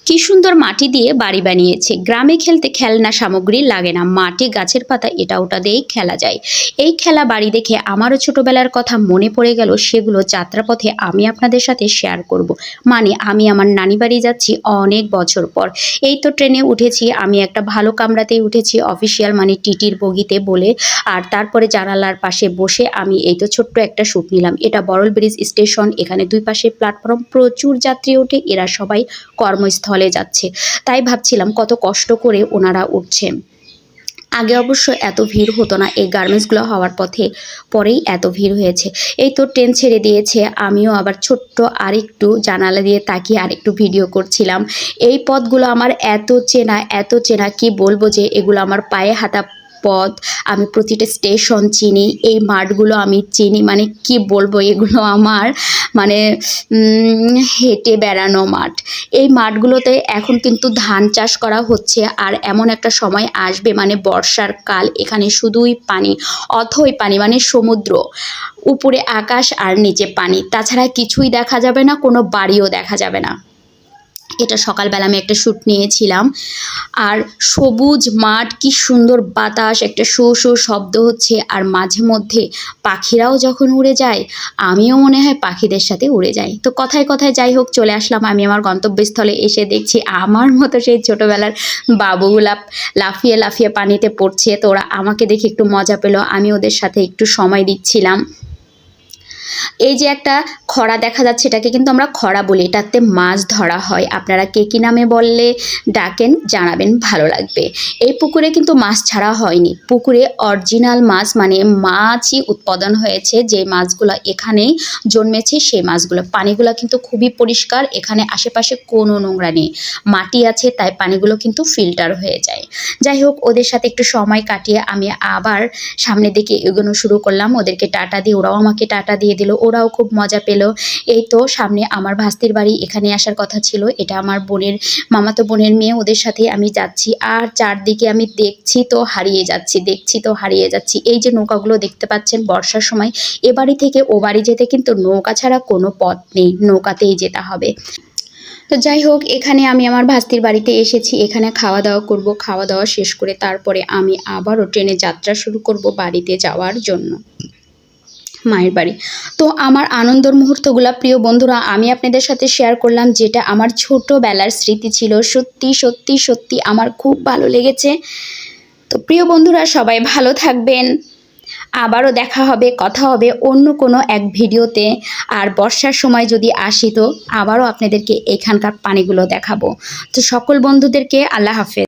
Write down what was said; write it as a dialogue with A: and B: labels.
A: কি সুন্দর মাটি দিয়ে বাড়ি বানিয়েছে। গ্রামে খেলতে খেলনা সামগ্রী লাগে না, মাটি গাছের পাতা এটা ওটা দিয়েই খেলা যায়। এই খেলা বাড়ি দেখে আমারও ছোটবেলার কথা মনে পড়ে গেল। সেগুলো যাত্রাপথে আমি আপনাদের সাথে শেয়ার করব। মানে আমি আমার নানি বাড়ি যাচ্ছি অনেক বছর পর। এই তো ট্রেনে উঠেছি, আমি একটা ভালো কামরাতেই উঠেছি, অফিসিয়াল মানে টিটির বগিতে বলে। আর তারপরে জানালার পাশে বসে আমি এই তো ছোট্ট একটা শ্যুট নিলাম। এটা বড়ল ব্রিজ স্টেশন, এখানে দুই পাশে প্ল্যাটফর্ম, প্রচুর যাত্রী ওঠে, এরা সবাই কর্মস্থলে যাচ্ছে। তাই ভাবছিলাম কত কষ্ট করে ওনারা উঠছেন। আগে অবশ্য এত ভিড় হতো না, এই গার্মেন্টসগুলো হওয়ার পরেই এত ভিড় হয়েছে। এই তো ট্রেন ছেড়ে দিয়েছে, আমিও আবার ছোট্ট আরেকটু জানালা দিয়ে তাকিয়ে আরেকটু ভিডিও করছিলাম। এই পথগুলো আমার এত চেনা কি বলবো, যে এগুলো আমার পায়ে হাঁটা পথ। আমি প্রতিটা স্টেশন চিনি, এই মাঠগুলো আমি চিনি, মানে কি বলবো, এগুলো আমার মানে হেঁটে বেড়ানো মাঠ। এই মাঠগুলোতে এখন কিন্তু ধান চাষ করা হচ্ছে, আর এমন একটা সময় আসবে মানে বর্ষার কাল, এখানে শুধুই পানি, অথই পানি, মানে সমুদ্র, উপরে আকাশ আর নিচে পানি, তাছাড়া কিছুই দেখা যাবে না, কোনো বাড়িও দেখা যাবে না। এটা সকালবেলা আমি একটা শ্যুট নিয়েছিলাম। আর সবুজ মাঠ, কি সুন্দর বাতাস, একটা শো শো শব্দ হচ্ছে, আর মাঝে মধ্যে পাখিরাও যখন উড়ে যায়, আমিও মনে হয় পাখিদের সাথে উড়ে যাই। তো কথায় কথায় যাই হোক, চলে আসলাম আমি আমার গন্তব্যস্থলে। এসে দেখছি আমার মতো সেই ছোটোবেলার বাবুগুলা লাফিয়ে লাফিয়ে পানিতে পড়ছে। তো ওরা আমাকে দেখে একটু মজা পেলো, আমি ওদের সাথে একটু সময় দিচ্ছিলাম। এই যে একটা খরা দেখা যাচ্ছে, এটাকে কিন্তু আমরা খরা বলি, এটাতে মাছ ধরা হয়। আপনারা কে কী নামে বললে ডাকেন জানাবেন, ভালো লাগবে। এই পুকুরে কিন্তু মাছ ছাড়া হয়নি, পুকুরে অরিজিনাল মাছ, মানে মাছই উৎপাদন হয়েছে। যে মাছগুলো এখানেই জন্মেছে সেই মাছগুলো। পানিগুলো কিন্তু খুবই পরিষ্কার, এখানে আশেপাশে কোনো নোংরা নেই, মাটি আছে, তাই পানিগুলো কিন্তু ফিল্টার হয়ে যায়। যাই হোক, ওদের সাথে একটু সময় কাটিয়ে আমি আবার সামনের দিকে এগোনো শুরু করলাম। ওদেরকে টাটা দিয়ে, ওরাও আমাকে টাটা দিয়ে দিল, ওরাও খুব মজা পেল। এই তো সামনে আমার ভাস্তির বাড়ি, এখানে আসার কথা ছিল। এটা আমার বোনের, মামাতো বোনের মেয়ে, ওদের সাথে আমি যাচ্ছি। আর চারদিকে আমি দেখছি তো হারিয়ে যাচ্ছি। এই যে নৌকাগুলো দেখতে পাচ্ছেন, বর্ষার সময় এ বাড়ি থেকে ও বাড়ি যেতে কিন্তু নৌকা ছাড়া কোনো পথ নেই, নৌকাতেই যেতে হবে। তো যাই হোক, এখানে আমি আমার ভাস্তির বাড়িতে এসেছি, এখানে খাওয়া দাওয়া করব। খাওয়া দাওয়া শেষ করে তারপরে আমি আবারও ট্রেনে যাত্রা শুরু করব বাড়িতে যাওয়ার জন্য, মায়ের বাড়ি। তো আমার আনন্দের মুহূর্তগুলো প্রিয় বন্ধুরা আমি আপনাদের সাথে শেয়ার করলাম, যেটা আমার ছোটোবেলার স্মৃতি ছিল। সত্যি সত্যি সত্যি আমার খুব ভালো লেগেছে। তো প্রিয় বন্ধুরা সবাই ভালো থাকবেন, আবারও দেখা হবে, কথা হবে অন্য কোনো এক ভিডিওতে। আর বর্ষার সময় যদি আসি তো আবারও আপনাদেরকে এখানকার পানিগুলো দেখাবো। তো সকল বন্ধুদেরকে আল্লাহ হাফেজ।